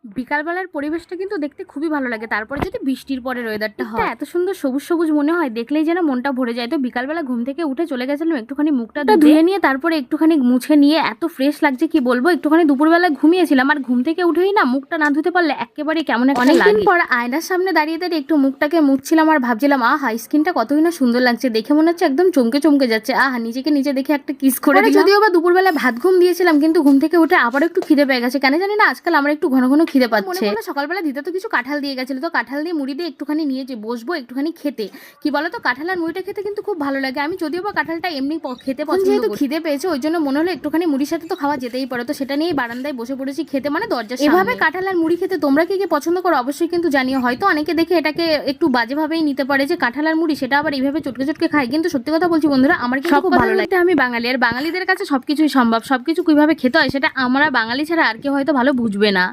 বিকালবেলার পরিবেশটা কিন্তু দেখতে খুবই ভালো লাগে। তারপরে যদি বৃষ্টির পরের ওয়েদারটা হয়, এত সুন্দর সবুজ সবুজ মনে হয়, দেখলেই যেন মনটা ভরে যায়। তো বিকালবেলা ঘুম থেকে উঠে চলে গেছিলাম একটুখানি মুখটা ধুয়ে নিয়ে, তারপরে একটুখানি মুছে নিয়ে এত ফ্রেশ লাগছে কি বলবো। একটুখানি দুপুরবেলা ঘুমিয়েছিলাম, আর ঘুম থেকে উঠেই না মুখটা না ধুতে পারলে একেবারে কেমন একটা লাগে। অনেকদিন পর আয়নার সামনে দাঁড়িয়ে দাঁড়িয়ে একটু মুখটাকে মুছছিলাম আর ভাবছিলাম, আহা স্কিনটা কতই না সুন্দর লাগছে, দেখে মনে হচ্ছে একদম চমকে চমকে যাচ্ছে। আহা নিজেকে নিজে দেখে একটা কিস করে দিলাম। যদিও বা দুপুরবেলা ভাত ঘুম দিয়েছিলাম, কিন্তু ঘুম থেকে উঠে আবার একটু খিদে পেয়ে গেছে। কেন জানি না আজকাল আমার একটু ঘন ঘন খিদে পাচ্ছে। সকালবেলা দিতে তো কিছু কাঁঠাল দিয়ে গেছিল, তো কাঁঠাল দিয়ে মুড়ি দিয়ে একটুখানি নিয়ে যে বসবো একটুখানি খেতে। কি বলো তো, কাঁঠাল আর মুড়িটা খেতে কিন্তু খুব ভালো লাগে। আমি যদিও বা কাঁঠালটা এমনি খেতে পছন্দ করি, যেহেতু খিদে পেয়েছে ওই জন্য মনে হলো একটুখানি মুড়ির সাথে তো খাওয়া যেতেই পারে। তো সেটা নিয়েই বারান্দায় বসে পড়েছি খেতে, মানে দরজার সামনে। এভাবে কাঁঠাল আর মুড়ি খেতে তোমরা কি পছন্দ করো অবশ্যই কিন্তু জানিও। হয়তো অনেকে দেখে এটাকে একটু বাজেভাবেই নিতে পারে যে কাঁঠাল আর মুড়ি সেটা আবার এইভাবে চটকে চটকে খায়, কিন্তু সত্যি কথা বলছি বন্ধুরা, আমার কিন্তু খুব ভালো লাগে। আমি বাঙালি, আর বাঙালিদের কাছে সবকিছুই সম্ভব। সবকিছু কিভাবে খেতে হয় সেটা আমরা বাঙালি ছাড়া আর কেউ হয়তো ভালো বুঝবে না।